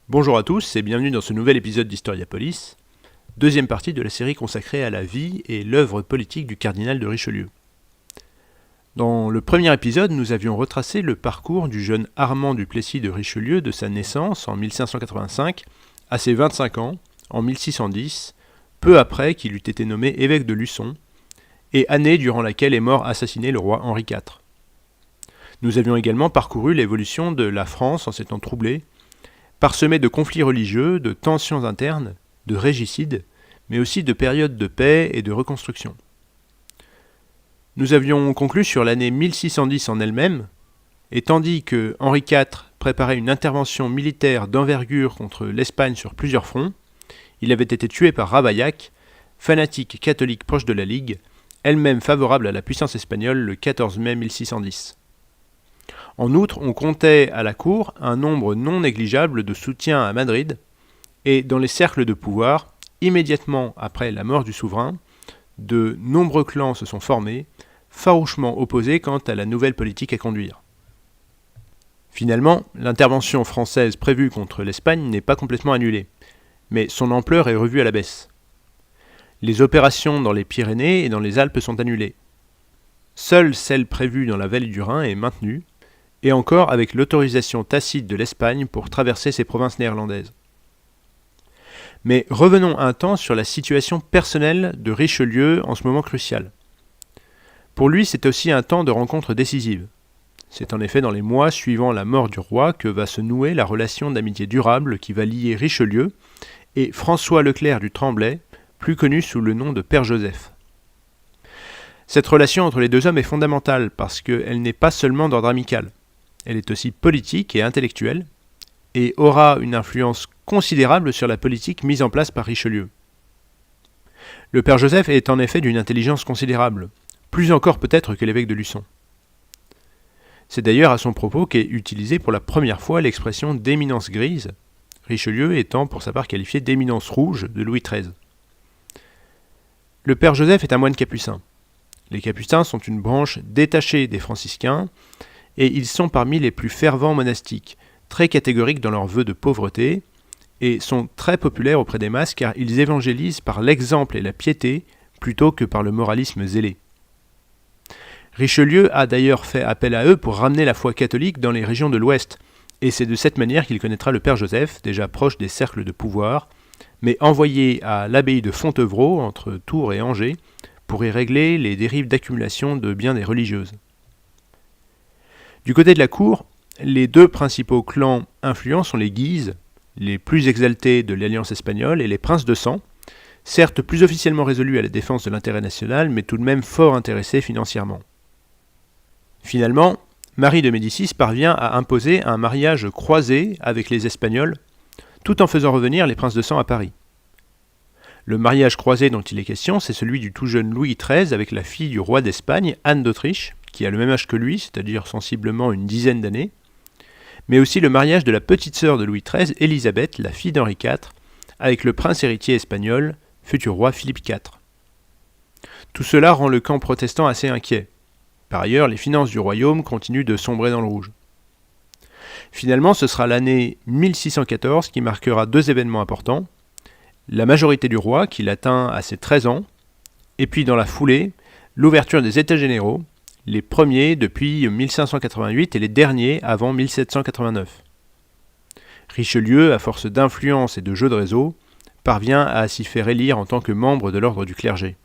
Bonjour à tous et bienvenue dans ce nouvel épisode d'Historiapolis, deuxième partie de la série consacrée à la vie et l'œuvre politique du cardinal de Richelieu. Dans le premier épisode, nous avions retracé le parcours du jeune Armand du Plessis de Richelieu de sa naissance en 1585 à ses 25 ans, en 1610, peu après qu'il eût été nommé évêque de Luçon, et année durant laquelle est mort assassiné le roi Henri IV. Nous avions également parcouru l'évolution de la France en ces temps troublés, parsemée de conflits religieux, de tensions internes, de régicides, mais aussi de périodes de paix et de reconstruction. Nous avions conclu sur l'année 1610 en elle-même, et tandis que Henri IV préparait une intervention militaire d'envergure contre l'Espagne sur plusieurs fronts, il avait été tué par Ravaillac, fanatique catholique proche de la Ligue, elle-même favorable à la puissance espagnole le 14 mai 1610. En outre, on comptait à la cour un nombre non négligeable de soutiens à Madrid, et dans les cercles de pouvoir, immédiatement après la mort du souverain, de nombreux clans se sont formés, farouchement opposés quant à la nouvelle politique à conduire. Finalement, l'intervention française prévue contre l'Espagne n'est pas complètement annulée, mais son ampleur est revue à la baisse. Les opérations dans les Pyrénées et dans les Alpes sont annulées. Seule celle prévue dans la vallée du Rhin est maintenue, et encore avec l'autorisation tacite de l'Espagne pour traverser ces provinces néerlandaises. Mais revenons un temps sur la situation personnelle de Richelieu en ce moment crucial. Pour lui, c'est aussi un temps de rencontres décisives. C'est en effet dans les mois suivant la mort du roi que va se nouer la relation d'amitié durable qui va lier Richelieu et François Leclerc du Tremblay, plus connu sous le nom de Père Joseph. Cette relation entre les deux hommes est fondamentale parce qu'elle n'est pas seulement d'ordre amical. Elle est aussi politique et intellectuelle, et aura une influence considérable sur la politique mise en place par Richelieu. Le père Joseph est en effet d'une intelligence considérable, plus encore peut-être que l'évêque de Luçon. C'est d'ailleurs à son propos qu'est utilisée pour la première fois l'expression d'éminence grise, Richelieu étant pour sa part qualifié d'éminence rouge de Louis XIII. Le père Joseph est un moine capucin. Les capucins sont une branche détachée des franciscains, et ils sont parmi les plus fervents monastiques, très catégoriques dans leurs vœux de pauvreté, et sont très populaires auprès des masses car ils évangélisent par l'exemple et la piété plutôt que par le moralisme zélé. Richelieu a d'ailleurs fait appel à eux pour ramener la foi catholique dans les régions de l'Ouest, et c'est de cette manière qu'il connaîtra le père Joseph, déjà proche des cercles de pouvoir, mais envoyé à l'abbaye de Fontevraud, entre Tours et Angers, pour y régler les dérives d'accumulation de biens des religieuses. Du côté de la cour, les deux principaux clans influents sont les Guises, les plus exaltés de l'alliance espagnole, et les princes de sang, certes plus officiellement résolus à la défense de l'intérêt national, mais tout de même fort intéressés financièrement. Finalement, Marie de Médicis parvient à imposer un mariage croisé avec les Espagnols, tout en faisant revenir les princes de sang à Paris. Le mariage croisé dont il est question, c'est celui du tout jeune Louis XIII avec la fille du roi d'Espagne, Anne d'Autriche, qui a le même âge que lui, c'est-à-dire sensiblement une dizaine d'années, mais aussi le mariage de la petite sœur de Louis XIII, Élisabeth, la fille d'Henri IV, avec le prince héritier espagnol, futur roi Philippe IV. Tout cela rend le camp protestant assez inquiet. Par ailleurs, les finances du royaume continuent de sombrer dans le rouge. Finalement, ce sera l'année 1614 qui marquera deux événements importants, la majorité du roi, qui l'atteint à ses 13 ans, et puis dans la foulée, l'ouverture des États généraux, les premiers depuis 1588 et les derniers avant 1789. Richelieu, à force d'influence et de jeux de réseau, parvient à s'y faire élire en tant que membre de l'ordre du clergé.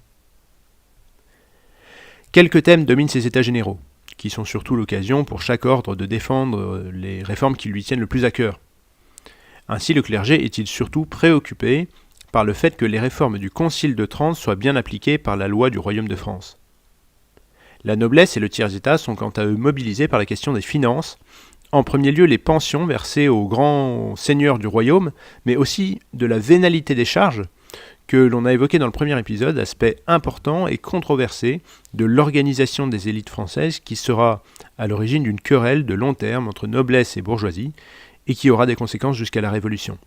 Quelques thèmes dominent ces États généraux, qui sont surtout l'occasion pour chaque ordre de défendre les réformes qui lui tiennent le plus à cœur. Ainsi, le clergé est-il surtout préoccupé par le fait que les réformes du Concile de Trente soient bien appliquées par la loi du Royaume de France. La noblesse et le tiers-état sont quant à eux mobilisés par la question des finances, en premier lieu les pensions versées aux grands seigneurs du royaume, mais aussi de la vénalité des charges, que l'on a évoqué dans le premier épisode, aspect important et controversé de l'organisation des élites françaises qui sera à l'origine d'une querelle de long terme entre noblesse et bourgeoisie, et qui aura des conséquences jusqu'à la Révolution.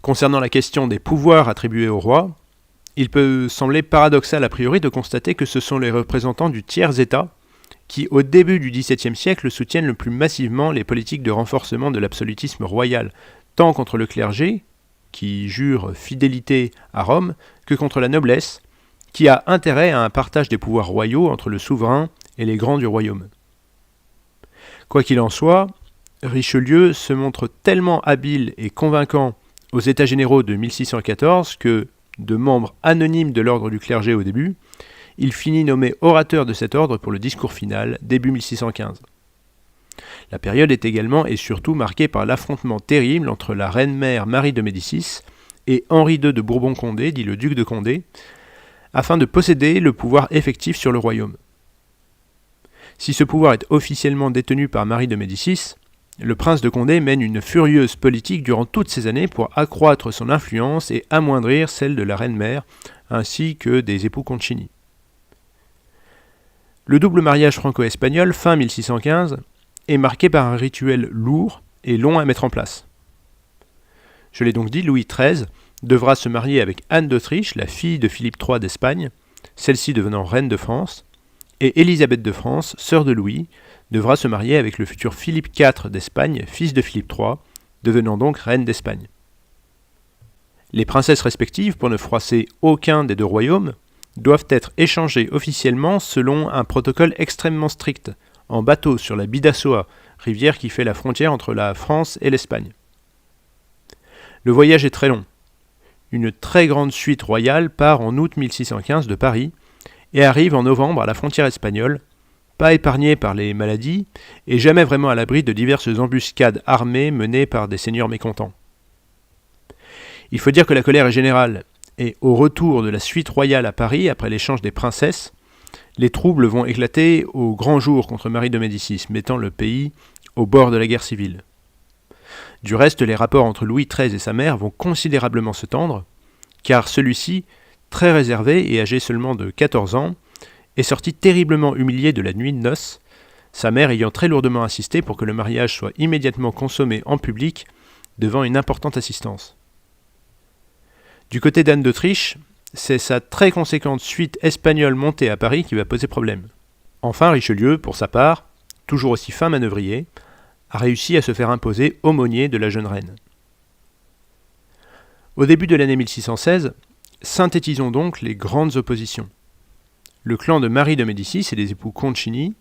Concernant la question des pouvoirs attribués au roi, il peut sembler paradoxal a priori de constater que ce sont les représentants du tiers-État qui au début du XVIIe siècle soutiennent le plus massivement les politiques de renforcement de l'absolutisme royal, tant contre le clergé, qui jure fidélité à Rome, que contre la noblesse, qui a intérêt à un partage des pouvoirs royaux entre le souverain et les grands du royaume. Quoi qu'il en soit, Richelieu se montre tellement habile et convaincant aux États généraux de 1614 que, de membre anonyme de l'ordre du clergé au début, il finit nommé orateur de cet ordre pour le discours final, début 1615. La période est également et surtout marquée par l'affrontement terrible entre la reine-mère Marie de Médicis et Henri II de Bourbon-Condé, dit le duc de Condé, afin de posséder le pouvoir effectif sur le royaume. Si ce pouvoir est officiellement détenu par Marie de Médicis, le prince de Condé mène une furieuse politique durant toutes ces années pour accroître son influence et amoindrir celle de la reine-mère, ainsi que des époux Concini. Le double mariage franco-espagnol, fin 1615, est marqué par un rituel lourd et long à mettre en place. Je l'ai donc dit, Louis XIII devra se marier avec Anne d'Autriche, la fille de Philippe III d'Espagne, celle-ci devenant reine de France, et Élisabeth de France, sœur de Louis, devra se marier avec le futur Philippe IV d'Espagne, fils de Philippe III, devenant donc reine d'Espagne. Les princesses respectives, pour ne froisser aucun des deux royaumes, doivent être échangées officiellement selon un protocole extrêmement strict, en bateau sur la Bidassoa, rivière qui fait la frontière entre la France et l'Espagne. Le voyage est très long. Une très grande suite royale part en août 1615 de Paris et arrive en novembre à la frontière espagnole, pas épargnée par les maladies et jamais vraiment à l'abri de diverses embuscades armées menées par des seigneurs mécontents. Il faut dire que la colère est générale, et au retour de la suite royale à Paris, après l'échange des princesses, les troubles vont éclater au grand jour contre Marie de Médicis, mettant le pays au bord de la guerre civile. Du reste, les rapports entre Louis XIII et sa mère vont considérablement se tendre, car celui-ci, très réservé et âgé seulement de 14 ans, est sorti terriblement humilié de la nuit de noces, sa mère ayant très lourdement insisté pour que le mariage soit immédiatement consommé en public devant une importante assistance. Du côté d'Anne d'Autriche, c'est sa très conséquente suite espagnole montée à Paris qui va poser problème. Enfin, Richelieu, pour sa part, toujours aussi fin manœuvrier, a réussi à se faire imposer aumônier de la jeune reine. Au début de l'année 1616, synthétisons donc les grandes oppositions. Le clan de Marie de Médicis et des époux Concini,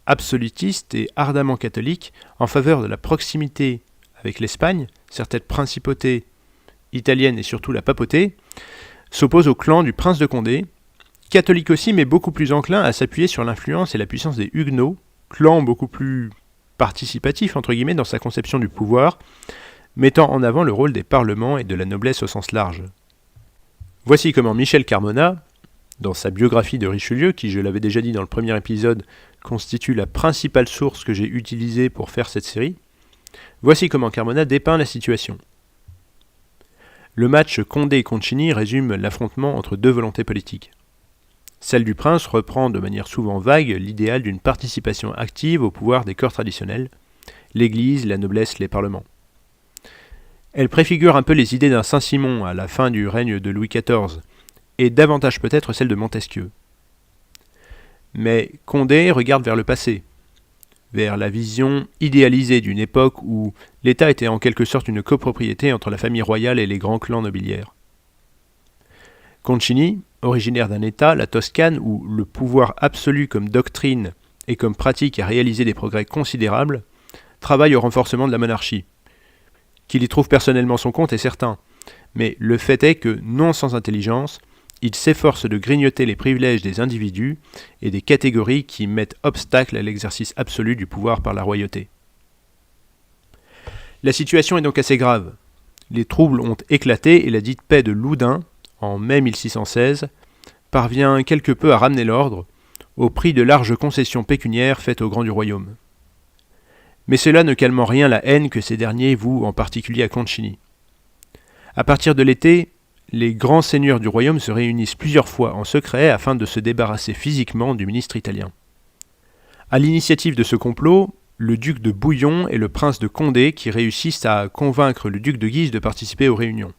absolutistes et ardemment catholiques, en faveur de la proximité avec l'Espagne, certaines principautés italienne et surtout la papauté, s'oppose au clan du prince de Condé, catholique aussi mais beaucoup plus enclin à s'appuyer sur l'influence et la puissance des Huguenots, clan beaucoup plus participatif entre guillemets dans sa conception du pouvoir, mettant en avant le rôle des parlements et de la noblesse au sens large. Voici comment Michel Carmona, dans sa biographie de Richelieu, qui je l'avais déjà dit dans le premier épisode, constitue la principale source que j'ai utilisée pour faire cette série, voici comment Carmona dépeint la situation. Le match Condé-Concini résume l'affrontement entre deux volontés politiques. Celle du prince reprend de manière souvent vague l'idéal d'une participation active au pouvoir des corps traditionnels, l'Église, la noblesse, les parlements. Elle préfigure un peu les idées d'un Saint-Simon à la fin du règne de Louis XIV, et davantage peut-être celle de Montesquieu. Mais Condé regarde vers le passé, vers la vision idéalisée d'une époque où l'État était en quelque sorte une copropriété entre la famille royale et les grands clans nobiliaires. Concini, originaire d'un État, la Toscane, où le pouvoir absolu comme doctrine et comme pratique a réalisé des progrès considérables, travaille au renforcement de la monarchie. Qu'il y trouve personnellement son compte est certain, mais le fait est que, non sans intelligence, il s'efforce de grignoter les privilèges des individus et des catégories qui mettent obstacle à l'exercice absolu du pouvoir par la royauté. La situation est donc assez grave. Les troubles ont éclaté et la dite paix de Loudun, en mai 1616, parvient quelque peu à ramener l'ordre, au prix de larges concessions pécuniaires faites aux grands du royaume. Mais cela ne calme en rien la haine que ces derniers vouent en particulier à Concini. À partir de l'été, les grands seigneurs du royaume se réunissent plusieurs fois en secret afin de se débarrasser physiquement du ministre italien. À l'initiative de ce complot, le duc de Bouillon et le prince de Condé qui réussissent à convaincre le duc de Guise de participer aux réunions.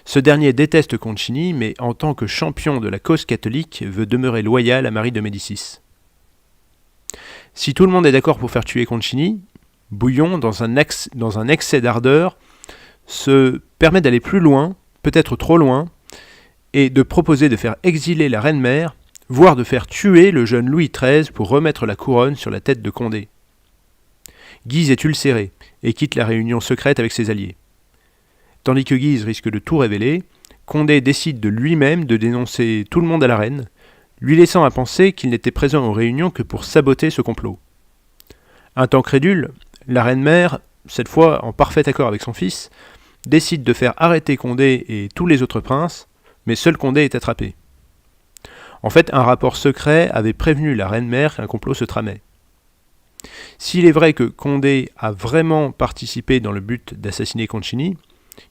Ce dernier déteste Concini, mais en tant que champion de la cause catholique veut demeurer loyal à Marie de Médicis. Si tout le monde est d'accord pour faire tuer Concini, Bouillon, dans un excès d'ardeur, se permet d'aller plus loin, peut-être trop loin, et de proposer de faire exiler la reine-mère, voire de faire tuer le jeune Louis XIII pour remettre la couronne sur la tête de Condé. Guise est ulcéré et quitte la réunion secrète avec ses alliés. Tandis que Guise risque de tout révéler, Condé décide de lui-même de dénoncer tout le monde à la reine, lui laissant à penser qu'il n'était présent aux réunions que pour saboter ce complot. Un temps crédule, la reine-mère, cette fois en parfait accord avec son fils, décide de faire arrêter Condé et tous les autres princes, mais seul Condé est attrapé. En fait, un rapport secret avait prévenu la reine-mère qu'un complot se tramait. S'il est vrai que Condé a vraiment participé dans le but d'assassiner Concini,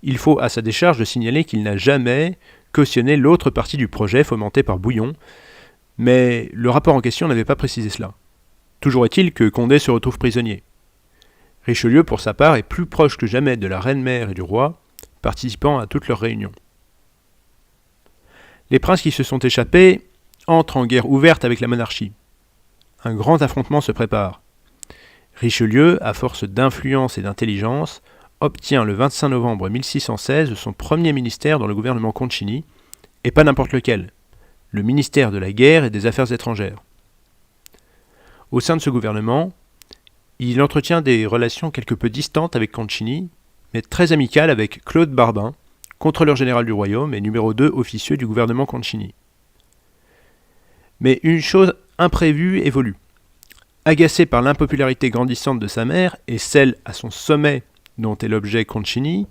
il faut à sa décharge de signaler qu'il n'a jamais cautionné l'autre partie du projet fomenté par Bouillon, mais le rapport en question n'avait pas précisé cela. Toujours est-il que Condé se retrouve prisonnier. Richelieu, pour sa part, est plus proche que jamais de la reine-mère et du roi, participant à toutes leurs réunions. Les princes qui se sont échappés entrent en guerre ouverte avec la monarchie. Un grand affrontement se prépare. Richelieu, à force d'influence et d'intelligence, obtient le 25 novembre 1616 son premier ministère dans le gouvernement Concini, et pas n'importe lequel, le ministère de la Guerre et des Affaires étrangères. Au sein de ce gouvernement, il entretient des relations quelque peu distantes avec Concini, mais très amicales avec Claude Barbin, contrôleur général du royaume et numéro 2 officieux du gouvernement Concini. Mais une chose imprévue évolue. Agacé par l'impopularité grandissante de sa mère et celle à son sommet dont est l'objet Concini,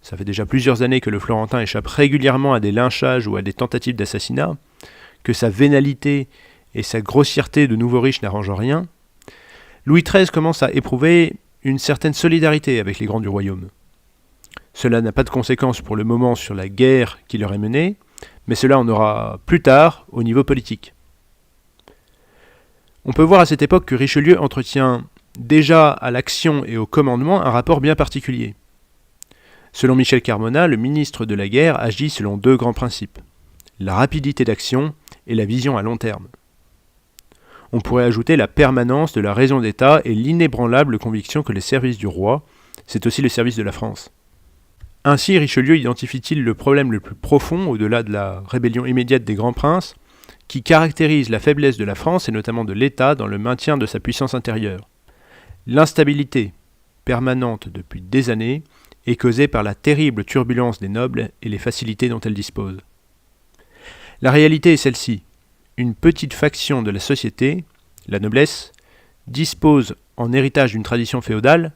ça fait déjà plusieurs années que le Florentin échappe régulièrement à des lynchages ou à des tentatives d'assassinat, que sa vénalité et sa grossièreté de nouveau riche n'arrangent rien, Louis XIII commence à éprouver une certaine solidarité avec les grands du royaume. Cela n'a pas de conséquences pour le moment sur la guerre qui leur est menée, mais cela en aura plus tard au niveau politique. On peut voir à cette époque que Richelieu entretient déjà à l'action et au commandement un rapport bien particulier. Selon Michel Carmona, le ministre de la guerre agit selon deux grands principes, la rapidité d'action et la vision à long terme. On pourrait ajouter la permanence de la raison d'État et l'inébranlable conviction que les services du roi, c'est aussi le service de la France. Ainsi, Richelieu identifie-t-il le problème le plus profond, au-delà de la rébellion immédiate des grands princes, qui caractérise la faiblesse de la France et notamment de l'État dans le maintien de sa puissance intérieure. L'instabilité, permanente depuis des années, est causée par la terrible turbulence des nobles et les facilités dont elles disposent. La réalité est celle-ci. Une petite faction de la société, la noblesse, dispose, en héritage d'une tradition féodale,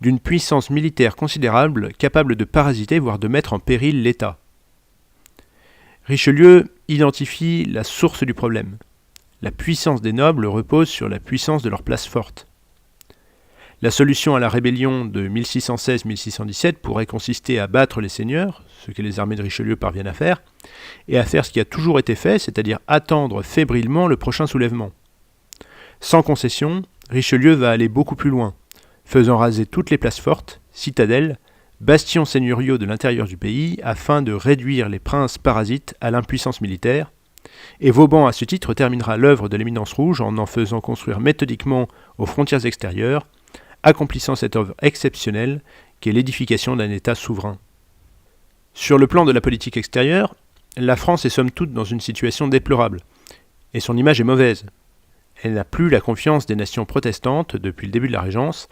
d'une puissance militaire considérable capable de parasiter, voire de mettre en péril l'État. Richelieu identifie la source du problème. La puissance des nobles repose sur la puissance de leur place forte. La solution à la rébellion de 1616-1617 pourrait consister à battre les seigneurs, ce que les armées de Richelieu parviennent à faire, et à faire ce qui a toujours été fait, c'est-à-dire attendre fébrilement le prochain soulèvement. Sans concession, Richelieu va aller beaucoup plus loin, faisant raser toutes les places fortes, citadelles, bastions seigneuriaux de l'intérieur du pays, afin de réduire les princes parasites à l'impuissance militaire, et Vauban à ce titre terminera l'œuvre de l'Éminence rouge en faisant construire méthodiquement aux frontières extérieures, accomplissant cette œuvre exceptionnelle qu'est l'édification d'un État souverain. Sur le plan de la politique extérieure, la France est somme toute dans une situation déplorable, et son image est mauvaise. Elle n'a plus la confiance des nations protestantes depuis le début de la Régence,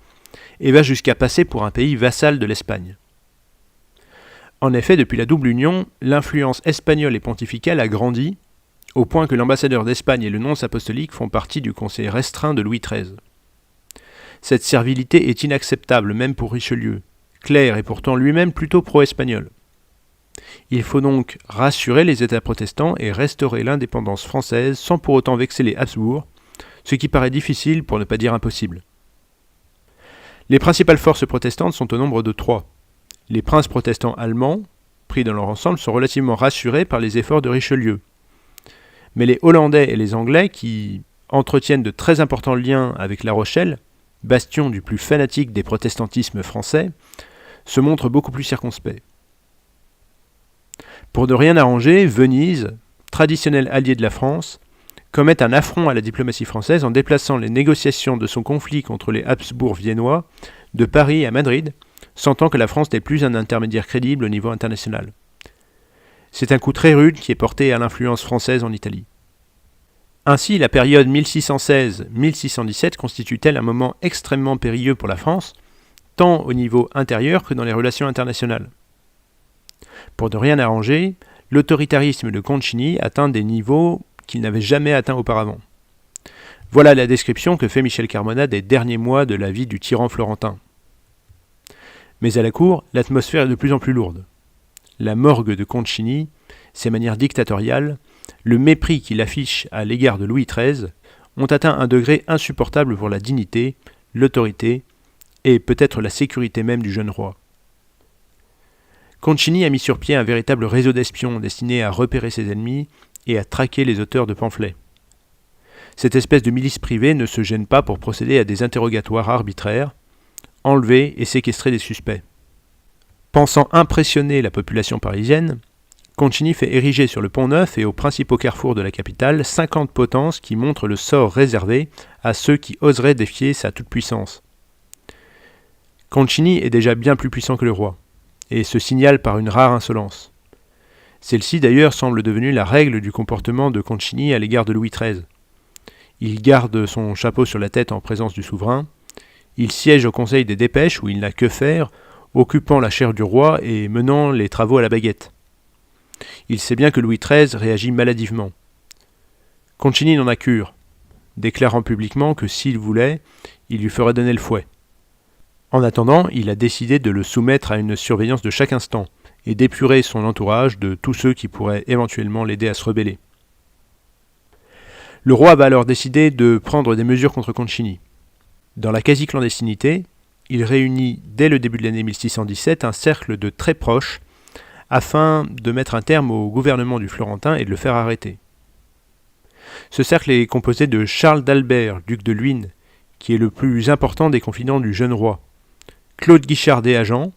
et va jusqu'à passer pour un pays vassal de l'Espagne. En effet, depuis la double union, l'influence espagnole et pontificale a grandi, au point que l'ambassadeur d'Espagne et le nonce apostolique font partie du conseil restreint de Louis XIII. Cette servilité est inacceptable même pour Richelieu, clerc et pourtant lui-même plutôt pro-espagnol. Il faut donc rassurer les États protestants et restaurer l'indépendance française sans pour autant vexer les Habsbourg, ce qui paraît difficile pour ne pas dire impossible. Les principales forces protestantes sont au nombre de 3. Les princes protestants allemands, pris dans leur ensemble, sont relativement rassurés par les efforts de Richelieu. Mais les Hollandais et les Anglais, qui entretiennent de très importants liens avec La Rochelle, bastion du plus fanatique des protestantismes français, se montrent beaucoup plus circonspects. Pour ne rien arranger, Venise, traditionnel allié de la France, commet un affront à la diplomatie française en déplaçant les négociations de son conflit contre les Habsbourg viennois de Paris à Madrid, sentant que la France n'est plus un intermédiaire crédible au niveau international. C'est un coup très rude qui est porté à l'influence française en Italie. Ainsi, la période 1616-1617 constitue-t-elle un moment extrêmement périlleux pour la France, tant au niveau intérieur que dans les relations internationales. Pour ne rien arranger, l'autoritarisme de Concini atteint des niveaux qu'il n'avait jamais atteints auparavant. Voilà la description que fait Michel Carmona des derniers mois de la vie du tyran florentin. Mais à la cour, l'atmosphère est de plus en plus lourde. La morgue de Concini, ses manières dictatoriales, le mépris qu'il affiche à l'égard de Louis XIII ont atteint un degré insupportable pour la dignité, l'autorité et peut-être la sécurité même du jeune roi. Concini a mis sur pied un véritable réseau d'espions destiné à repérer ses ennemis et à traquer les auteurs de pamphlets. Cette espèce de milice privée ne se gêne pas pour procéder à des interrogatoires arbitraires, enlever et séquestrer des suspects. Pensant impressionner la population parisienne, Concini fait ériger sur le Pont-Neuf et aux principaux carrefours de la capitale 50 potences qui montrent le sort réservé à ceux qui oseraient défier sa toute-puissance. Concini est déjà bien plus puissant que le roi, et se signale par une rare insolence. Celle-ci d'ailleurs semble devenue la règle du comportement de Concini à l'égard de Louis XIII. Il garde son chapeau sur la tête en présence du souverain, il siège au conseil des dépêches où il n'a que faire, occupant la chaire du roi et menant les travaux à la baguette. Il sait bien que Louis XIII réagit maladivement. Concini n'en a cure, déclarant publiquement que s'il voulait, il lui ferait donner le fouet. En attendant, il a décidé de le soumettre à une surveillance de chaque instant et d'épurer son entourage de tous ceux qui pourraient éventuellement l'aider à se rebeller. Le roi va alors décider de prendre des mesures contre Concini. Dans la quasi-clandestinité, il réunit dès le début de l'année 1617 un cercle de très proches afin de mettre un terme au gouvernement du Florentin et de le faire arrêter. Ce cercle est composé de Charles d'Albert, duc de Luynes, qui est le plus important des confidents du jeune roi, Claude Guichard Desagents,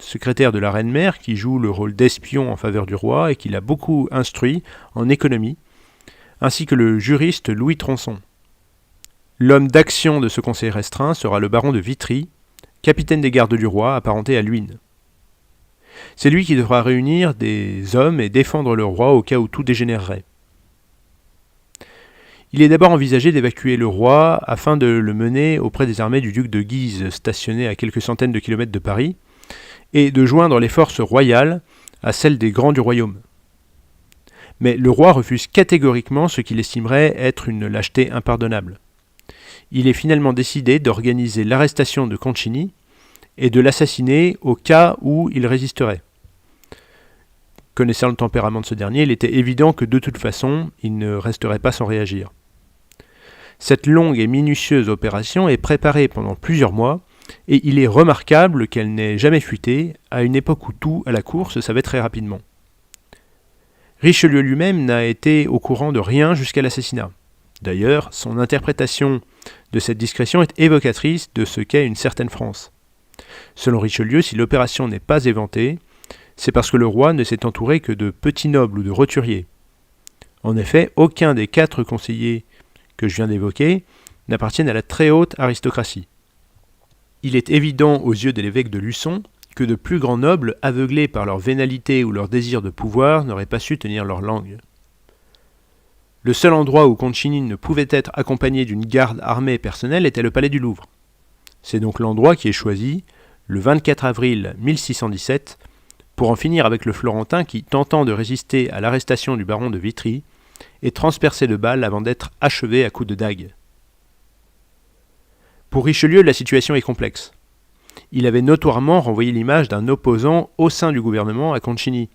secrétaire de la reine-mère qui joue le rôle d'espion en faveur du roi et qui l'a beaucoup instruit en économie, ainsi que le juriste Louis Tronçon. L'homme d'action de ce conseil restreint sera le baron de Vitry, capitaine des gardes du roi apparenté à Luynes. C'est lui qui devra réunir des hommes et défendre le roi au cas où tout dégénérerait. Il est d'abord envisagé d'évacuer le roi afin de le mener auprès des armées du duc de Guise, stationnées à quelques centaines de kilomètres de Paris, et de joindre les forces royales à celles des grands du royaume. Mais le roi refuse catégoriquement ce qu'il estimerait être une lâcheté impardonnable. Il est finalement décidé d'organiser l'arrestation de Concini et de l'assassiner au cas où il résisterait. Connaissant le tempérament de ce dernier, il était évident que de toute façon, il ne resterait pas sans réagir. Cette longue et minutieuse opération est préparée pendant plusieurs mois, et il est remarquable qu'elle n'ait jamais fuité, à une époque où tout à la cour se savait très rapidement. Richelieu lui-même n'a été au courant de rien jusqu'à l'assassinat. D'ailleurs, son interprétation de cette discrétion est évocatrice de ce qu'est une certaine France. Selon Richelieu, si l'opération n'est pas éventée, c'est parce que le roi ne s'est entouré que de petits nobles ou de roturiers. En effet, aucun des 4 conseillers que je viens d'évoquer n'appartiennent à la très haute aristocratie. Il est évident aux yeux de l'évêque de Luçon que de plus grands nobles, aveuglés par leur vénalité ou leur désir de pouvoir, n'auraient pas su tenir leur langue. Le seul endroit où Concini ne pouvait être accompagné d'une garde armée personnelle était le palais du Louvre. C'est donc l'endroit qui est choisi, le 24 avril 1617, pour en finir avec le Florentin qui, tentant de résister à l'arrestation du baron de Vitry, est transpercé de balles avant d'être achevé à coups de dague. Pour Richelieu, la situation est complexe. Il avait notoirement renvoyé l'image d'un opposant au sein du gouvernement à Concini,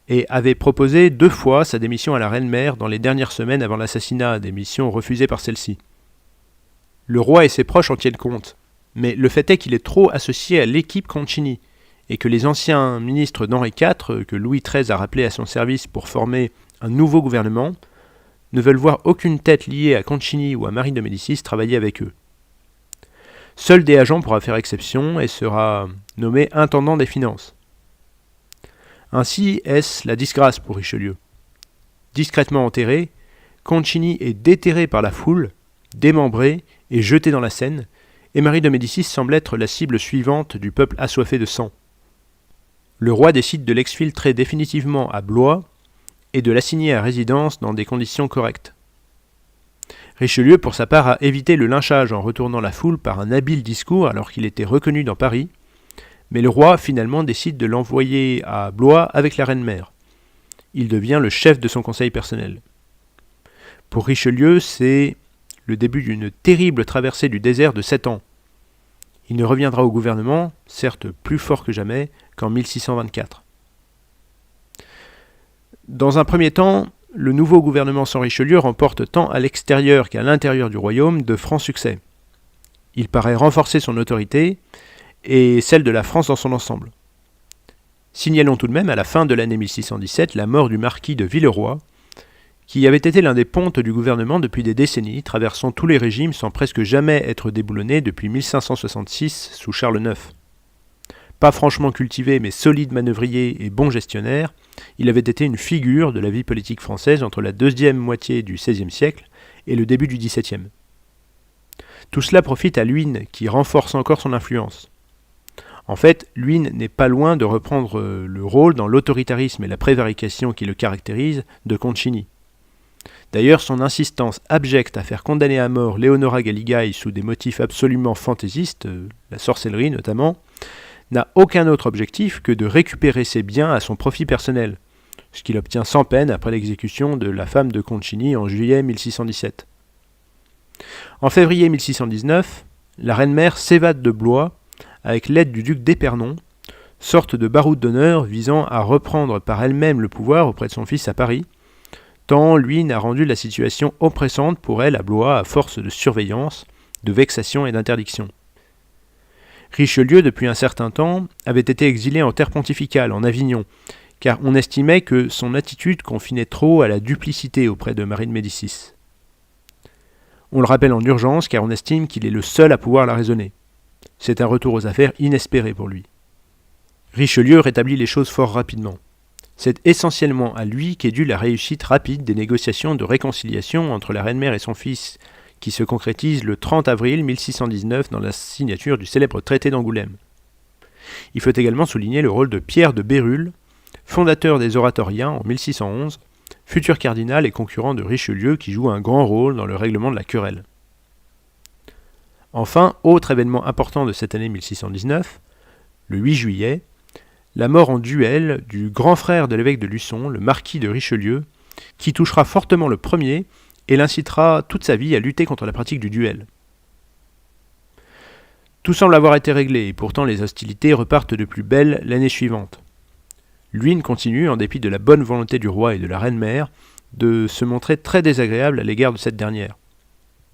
et avait proposé 2 fois sa démission à la reine-mère dans les dernières semaines avant l'assassinat, démission refusée par celle-ci. Le roi et ses proches en tiennent compte, mais le fait est qu'il est trop associé à l'équipe Concini, et que les anciens ministres d'Henri IV, que Louis XIII a rappelés à son service pour former un nouveau gouvernement, ne veulent voir aucune tête liée à Concini ou à Marie de Médicis travailler avec eux. Seul Desagents pourra faire exception et sera nommé intendant des finances. Ainsi est-ce la disgrâce pour Richelieu. Discrètement enterré, Concini est déterré par la foule, démembré et jeté dans la Seine, et Marie de Médicis semble être la cible suivante du peuple assoiffé de sang. Le roi décide de l'exfiltrer définitivement à Blois et de l'assigner à résidence dans des conditions correctes. Richelieu, pour sa part, a évité le lynchage en retournant la foule par un habile discours alors qu'il était reconnu dans Paris, mais le roi finalement décide de l'envoyer à Blois avec la reine-mère. Il devient le chef de son conseil personnel. Pour Richelieu, c'est le début d'une terrible traversée du désert de 7 ans. Il ne reviendra au gouvernement, certes plus fort que jamais, qu'en 1624. Dans un premier temps, le nouveau gouvernement sans Richelieu remporte tant à l'extérieur qu'à l'intérieur du royaume de francs succès. Il paraît renforcer son autorité et celle de la France dans son ensemble. Signalons tout de même à la fin de l'année 1617 la mort du marquis de Villeroy, qui avait été l'un des pontes du gouvernement depuis des décennies, traversant tous les régimes sans presque jamais être déboulonné depuis 1566 sous Charles IX. Pas franchement cultivé mais solide manœuvrier et bon gestionnaire, il avait été une figure de la vie politique française entre la deuxième moitié du XVIe siècle et le début du XVIIe. Tout cela profite à Luynes qui renforce encore son influence. En fait, Luynes n'est pas loin de reprendre le rôle dans l'autoritarisme et la prévarication qui le caractérise de Concini. D'ailleurs, son insistance abjecte à faire condamner à mort Leonora Galigai sous des motifs absolument fantaisistes, la sorcellerie notamment, n'a aucun autre objectif que de récupérer ses biens à son profit personnel, ce qu'il obtient sans peine après l'exécution de la femme de Concini en juillet 1617. En février 1619, la reine-mère s'évade de Blois avec l'aide du duc d'Épernon, sorte de baroud d'honneur visant à reprendre par elle-même le pouvoir auprès de son fils à Paris, tant Luynes a rendu la situation oppressante pour elle à Blois à force de surveillance, de vexation et d'interdiction. Richelieu, depuis un certain temps, avait été exilé en terre pontificale, en Avignon, car on estimait que son attitude confinait trop à la duplicité auprès de Marie de Médicis. On le rappelle en urgence car on estime qu'il est le seul à pouvoir la raisonner. C'est un retour aux affaires inespéré pour lui. Richelieu rétablit les choses fort rapidement. C'est essentiellement à lui qu'est due la réussite rapide des négociations de réconciliation entre la reine-mère et son fils, qui se concrétise le 30 avril 1619 dans la signature du célèbre traité d'Angoulême. Il faut également souligner le rôle de Pierre de Bérulle, fondateur des oratoriens en 1611, futur cardinal et concurrent de Richelieu qui joue un grand rôle dans le règlement de la querelle. Enfin, autre événement important de cette année 1619, le 8 juillet, la mort en duel du grand frère de l'évêque de Luçon, le marquis de Richelieu, qui touchera fortement le premier et l'incitera toute sa vie à lutter contre la pratique du duel. Tout semble avoir été réglé et pourtant les hostilités repartent de plus belle l'année suivante. Luynes continue, en dépit de la bonne volonté du roi et de la reine-mère, de se montrer très désagréable à l'égard de cette dernière.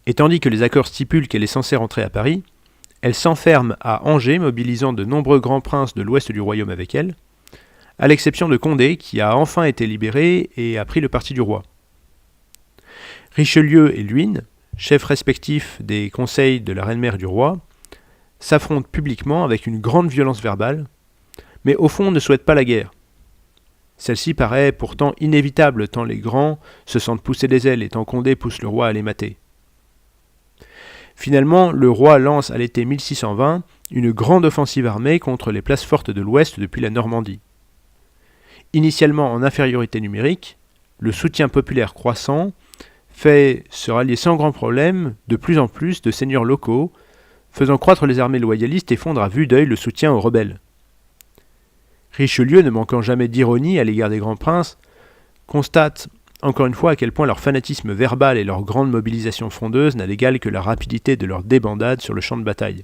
Et tandis que les accords stipulent qu'elle est censée rentrer à Paris, elle s'enferme à Angers, mobilisant de nombreux grands princes de l'ouest du royaume avec elle, à l'exception de Condé, qui a enfin été libéré et a pris le parti du roi. Richelieu et Luynes, chefs respectifs des conseils de la reine-mère et du roi, s'affrontent publiquement avec une grande violence verbale, mais au fond ne souhaitent pas la guerre. Celle-ci paraît pourtant inévitable tant les grands se sentent pousser des ailes et tant Condé pousse le roi à les mater. Finalement, le roi lance à l'été 1620 une grande offensive armée contre les places fortes de l'Ouest depuis la Normandie. Initialement en infériorité numérique, le soutien populaire croissant fait se rallier sans grand problème de plus en plus de seigneurs locaux, faisant croître les armées loyalistes et fondre à vue d'œil le soutien aux rebelles. Richelieu, ne manquant jamais d'ironie à l'égard des grands princes, constate encore une fois à quel point leur fanatisme verbal et leur grande mobilisation frondeuse n'a d'égal que la rapidité de leur débandade sur le champ de bataille.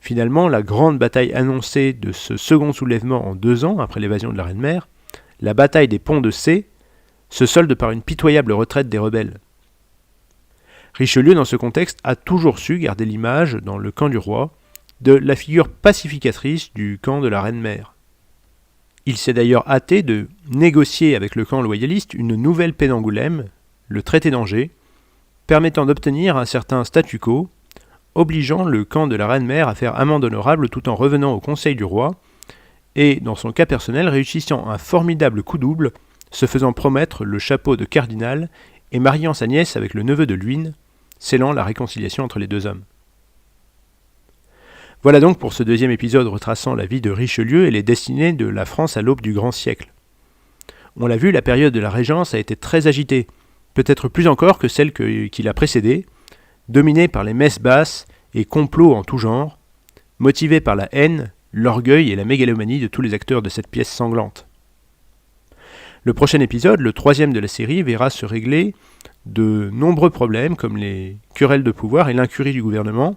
Finalement, la grande bataille annoncée de ce second soulèvement en 2 ans après l'évasion de la reine-mère, la bataille des ponts de C, se solde par une pitoyable retraite des rebelles. Richelieu, dans ce contexte, a toujours su garder l'image, dans le camp du roi, de la figure pacificatrice du camp de la reine-mère. Il s'est d'ailleurs hâté de négocier avec le camp loyaliste une nouvelle paix d'Angoulême, le traité d'Angers, permettant d'obtenir un certain statu quo, obligeant le camp de la reine-mère à faire amende honorable tout en revenant au conseil du roi, et, dans son cas personnel, réussissant un formidable coup double, se faisant promettre le chapeau de cardinal et mariant sa nièce avec le neveu de Luynes, scellant la réconciliation entre les deux hommes. Voilà donc pour ce deuxième épisode retraçant la vie de Richelieu et les destinées de la France à l'aube du grand siècle. On l'a vu, la période de la Régence a été très agitée, peut-être plus encore que celle qui l'a précédée, dominée par les messes basses et complots en tout genre, motivée par la haine, l'orgueil et la mégalomanie de tous les acteurs de cette pièce sanglante. Le prochain épisode, le troisième de la série, verra se régler de nombreux problèmes comme les querelles de pouvoir et l'incurie du gouvernement,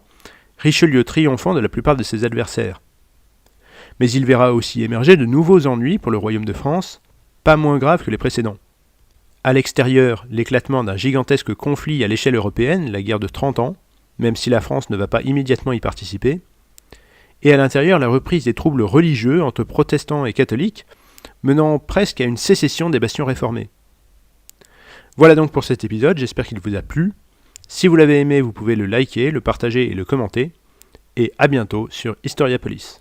Richelieu triomphant de la plupart de ses adversaires. Mais il verra aussi émerger de nouveaux ennuis pour le royaume de France, pas moins graves que les précédents. À l'extérieur, l'éclatement d'un gigantesque conflit à l'échelle européenne, la guerre de 30 ans, même si la France ne va pas immédiatement y participer, et à l'intérieur la reprise des troubles religieux entre protestants et catholiques, menant presque à une sécession des bastions réformés. Voilà donc pour cet épisode, j'espère qu'il vous a plu. Si vous l'avez aimé, vous pouvez le liker, le partager et le commenter. Et à bientôt sur Historiapolis.